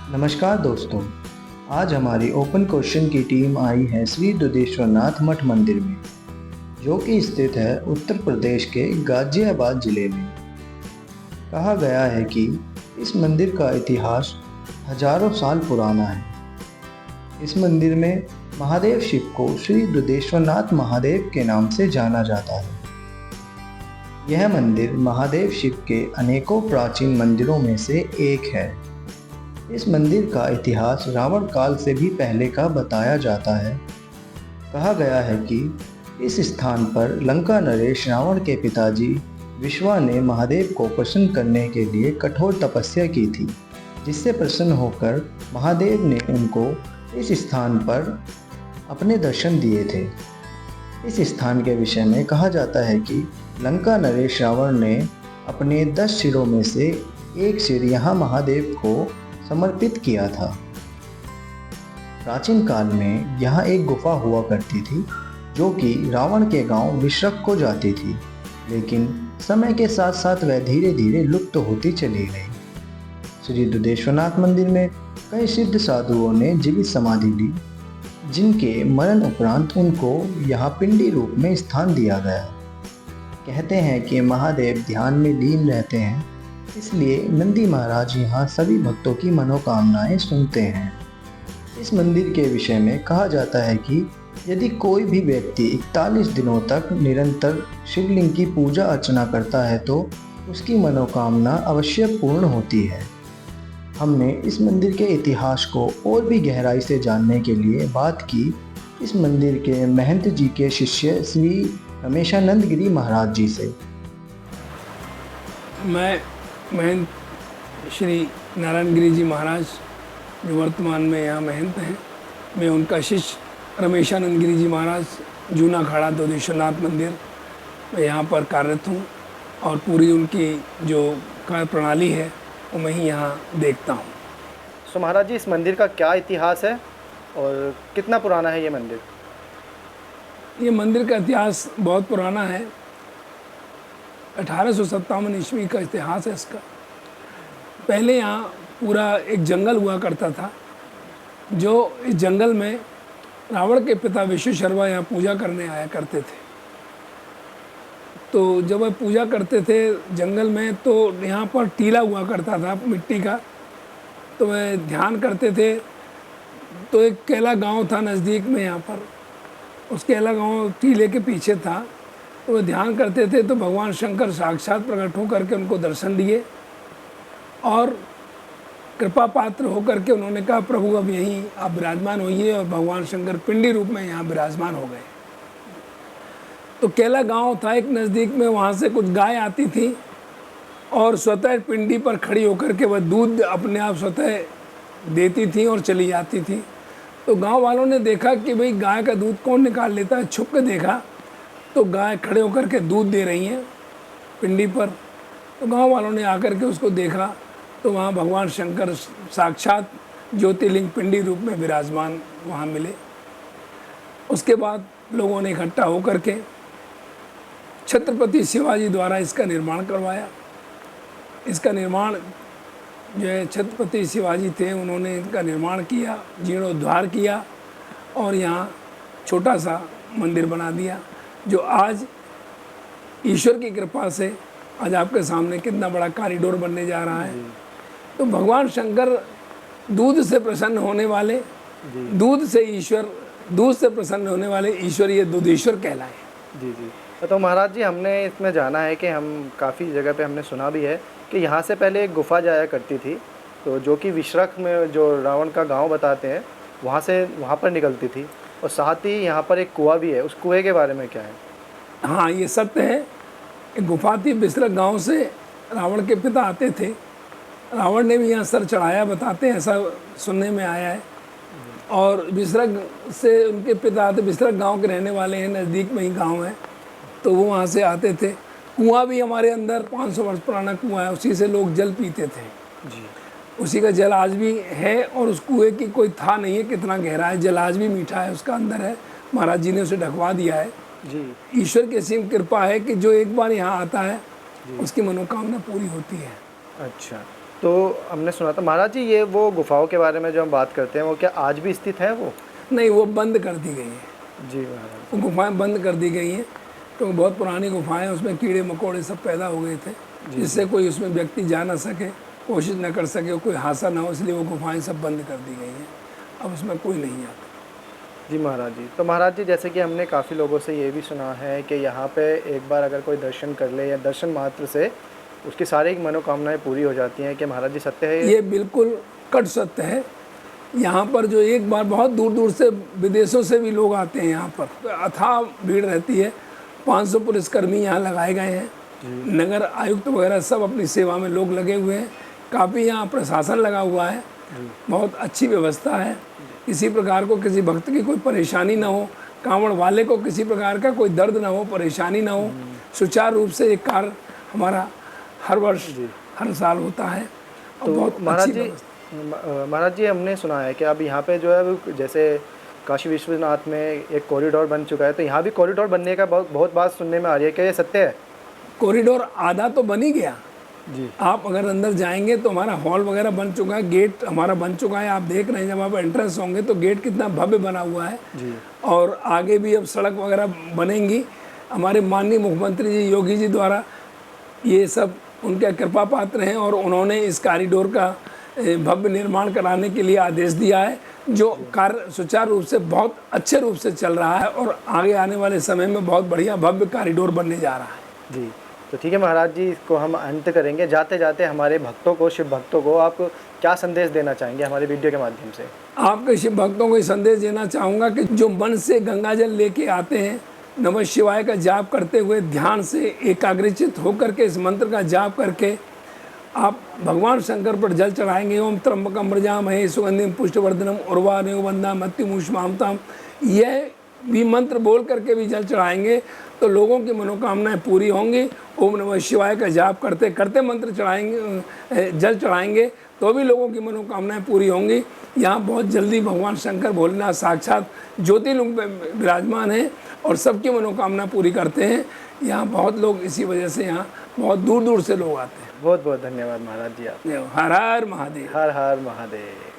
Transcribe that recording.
नमस्कार दोस्तों। आज हमारी ओपन क्वेश्चन की टीम आई है श्री दुधेश्वरनाथ मठ मंदिर में, जो कि स्थित है उत्तर प्रदेश के गाजियाबाद जिले में। कहा गया है कि इस मंदिर का इतिहास हजारों साल पुराना है। इस मंदिर में महादेव शिव को श्री दुधेश्वरनाथ महादेव के नाम से जाना जाता है। यह मंदिर महादेव शिव के अनेकों प्राचीन मंदिरों में से एक है। इस मंदिर का इतिहास रावण काल से भी पहले का बताया जाता है। कहा गया है कि इस स्थान पर लंका नरेश रावण के पिताजी विश्वा ने महादेव को प्रसन्न करने के लिए कठोर तपस्या की थी, जिससे प्रसन्न होकर महादेव ने उनको इस स्थान पर अपने दर्शन दिए थे। इस स्थान के विषय में कहा जाता है कि लंका नरेश रावण ने अपने 10 सिरों में से एक सिर यहाँ महादेव को समर्पित किया था। प्राचीन काल में यहाँ एक गुफा हुआ करती थी, जो कि रावण के गांव विश्रक को जाती थी, लेकिन समय के साथ साथ वह धीरे धीरे लुप्त होती चली गई। श्री दुधेश्वरनाथ मंदिर में कई सिद्ध साधुओं ने जीवित समाधि ली, जिनके मरण उपरांत उनको यहाँ पिंडी रूप में स्थान दिया गया। कहते हैं कि महादेव ध्यान में लीन रहते हैं, इसलिए नंदी महाराज यहाँ सभी भक्तों की मनोकामनाएं सुनते हैं। इस मंदिर के विषय में कहा जाता है कि यदि कोई भी व्यक्ति 41 दिनों तक निरंतर शिवलिंग की पूजा अर्चना करता है तो उसकी मनोकामना अवश्य पूर्ण होती है। हमने इस मंदिर के इतिहास को और भी गहराई से जानने के लिए बात की इस मंदिर के महंत जी के शिष्य श्री रमेशानंद गिरी महाराज जी से। मैं महंत श्री नारायण गिरी जी महाराज, जो वर्तमान में यहाँ महंत हैं, मैं उनका शिष्य रमेशानंद गिरी जी महाराज, जूना अखाड़ा दुधेश्वरनाथ मंदिर मैं यहाँ पर कार्यरत हूँ और पूरी उनकी जो कार्य प्रणाली है वो मैं ही यहाँ देखता हूँ। सो महाराज जी, इस मंदिर का क्या इतिहास है और कितना पुराना है ये मंदिर? ये मंदिर का इतिहास बहुत पुराना है। 1857 ईस्वी का इतिहास है इसका। पहले यहाँ पूरा एक जंगल हुआ करता था, जो इस जंगल में रावण के पिता विश्वशर्मा यहाँ पूजा करने आया करते थे। तो जब वह पूजा करते थे जंगल में, तो यहाँ पर टीला हुआ करता था मिट्टी का, तो वह ध्यान करते थे। तो एक केला गांव था नज़दीक में यहाँ पर, उस केला गांव टीले के पीछे था। तो वह ध्यान करते थे तो भगवान शंकर साक्षात प्रकट होकर के उनको दर्शन दिए और कृपा पात्र होकर के उन्होंने कहा, प्रभु अब यहीं आप विराजमान होइए, और भगवान शंकर पिंडी रूप में यहाँ विराजमान हो गए। तो केला गांव था एक नज़दीक में, वहाँ से कुछ गाय आती थी और स्वतः पिंडी पर खड़ी होकर के वह दूध अपने आप स्वतः देती थी और चली जाती थी। तो गांव वालों ने देखा कि भाई गाय का दूध कौन निकाल लेता है। छुप के देखा तो गाय खड़े होकर के दूध दे रही हैं पिंडी पर। तो गांव वालों ने आकर के उसको देखा तो वहाँ भगवान शंकर साक्षात ज्योतिर्लिंग पिंडी रूप में विराजमान वहाँ मिले। उसके बाद लोगों ने इकट्ठा होकर के छत्रपति शिवाजी द्वारा इसका निर्माण करवाया। इसका निर्माण जो है छत्रपति शिवाजी थे, उन्होंने इनका निर्माण किया, जीर्णोद्धार किया और यहाँ छोटा सा मंदिर बना दिया, जो आज ईश्वर की कृपा से आज आपके सामने कितना बड़ा कॉरिडोर बनने जा रहा है। तो भगवान शंकर दूध से प्रसन्न होने वाले, दूध से ईश्वर, दूध से प्रसन्न होने वाले ईश्वर, ये दुधेश्वर कहलाए। जी जी। तो महाराज जी, हमने इसमें जाना है कि हम काफ़ी जगह पे हमने सुना भी है कि यहाँ से पहले एक गुफा जाया करती थी, तो जो कि विश्रक में जो रावण का गांव बताते हैं, वहाँ पर निकलती थी, और साथ ही यहाँ पर एक कुआं भी है। उस कुएं के बारे में क्या है? हाँ, ये सत्य है। एक गुफा थी, विश्रक गांव से रावण के पिता आते थे। रावण ने भी यहाँ सर चढ़ाया, बताते हैं, ऐसा सुनने में आया है। और विश्रक से उनके पिता आते, विश्रक गांव के रहने वाले हैं, नज़दीक में ही गांव है, तो वो वहाँ से आते थे। कुआं भी हमारे अंदर 500 वर्ष पुराना कुआं है, उसी से लोग जल पीते थे जी। उसी का जल आज भी है, और उस कुएं की कोई था नहीं है कितना गहरा है, जल आज भी मीठा है, उसका अंदर है। महाराज जी ने उसे ढकवा दिया है जी। ईश्वर की असीम कृपा है कि जो एक बार यहाँ आता है उसकी मनोकामना पूरी होती है। अच्छा, तो हमने सुना था महाराज जी, ये वो गुफाओं के बारे में जो हम बात करते हैं वो क्या आज भी स्थित है वो? नहीं, वो बंद कर दी गई है। जी महाराज। वो गुफाएं बंद कर दी गई हैं, तो बहुत पुरानी गुफाएं, उसमें कीड़े मकोड़े सब पैदा हो गए थे, जिससे कोई उसमें व्यक्ति जा ना सके, कोशिश न कर सके, कोई हादसा ना हो, इसलिए वो गुफाएं सब बंद कर दी गई हैं। अब उसमें कोई नहीं आता। जी महाराज जी, तो महाराज जी जैसे कि हमने काफ़ी लोगों से ये भी सुना है कि यहाँ पे एक बार अगर कोई दर्शन कर ले या दर्शन मात्र से उसकी सारी मनोकामनाएं पूरी हो जाती हैं, कि महाराज जी सत्य है ये बिल्कुल कट सत्य है। यहाँ पर जो एक बार बहुत दूर दूर से विदेशों से भी लोग आते हैं, यहाँ पर अथाह भीड़ रहती है। 500 पुलिसकर्मी यहाँ लगाए गए हैं, नगर आयुक्त वगैरह सब अपनी सेवा में लोग लगे हुए हैं। काफ़ी यहाँ प्रशासन लगा हुआ है, बहुत अच्छी व्यवस्था है। किसी प्रकार को किसी भक्त की कोई परेशानी ना हो, कांवड़ वाले को किसी प्रकार का कोई दर्द ना हो, परेशानी ना हो। सुचारू रूप से एक कार्य हमारा हर वर्ष हर साल होता है। और तो बहुत महाराज अच्छी जी महाराज जी हमने सुना है कि अब यहाँ पे जो है वो जैसे काशी विश्वनाथ में एक कॉरिडोर बन चुका है, तो यहाँ भी कॉरिडोर बनने का बहुत बात सुनने में आ रही है, क्या ये सत्य है? कॉरिडोर आधा तो बन ही गया जी। आप अगर अंदर जाएंगे तो हमारा हॉल वगैरह बन चुका है, गेट हमारा बन चुका है। आप देख रहे हैं, जब आप एंट्रेंस होंगे तो गेट कितना भव्य बना हुआ है। जी। और आगे भी अब सड़क वगैरह बनेंगी। हमारे माननीय मुख्यमंत्री जी योगी जी द्वारा ये सब उनके कृपा पात्र हैं, और उन्होंने इस कॉरिडोर का भव्य निर्माण कराने के लिए आदेश दिया है, जो कार्य सुचारू रूप से बहुत अच्छे रूप से चल रहा है, और आगे आने वाले समय में बहुत बढ़िया भव्य कॉरिडोर बनने जा रहा है। जी, तो ठीक है महाराज जी, इसको हम अंत करेंगे। जाते जाते हमारे भक्तों को, शिव भक्तों को आप क्या संदेश देना चाहेंगे हमारे वीडियो के माध्यम से? आपके शिव भक्तों को ये संदेश देना चाहूँगा कि जो मन से गंगा जल लेके आते हैं, नमः शिवाय का जाप करते हुए ध्यान से एकाग्रचित होकर के इस मंत्र का जाप करके आप भगवान शंकर पर जल चढ़ाएंगे। ओम त्र्यंबकम प्रजामहे सुगंधिम पुष्टवर्धनम उर्वारुकं वंदे मृत्युमुष्मामताम, यह भी मंत्र बोल करके भी जल चढ़ाएंगे तो लोगों की मनोकामनाएं पूरी होंगी। ओम नमः शिवाय का जाप करते करते मंत्र चढ़ाएंगे, जल चढ़ाएंगे तो भी लोगों की मनोकामनाएं पूरी होंगी। यहाँ बहुत जल्दी भगवान शंकर भोलेनाथ साक्षात ज्योतिर्लिंग पे विराजमान हैं और सबकी मनोकामना पूरी करते हैं। यहाँ बहुत लोग इसी वजह से यहाँ बहुत दूर दूर से लोग आते हैं। बहुत बहुत धन्यवाद महाराज जी आप। हर हर महादेव। हर हर महादेव।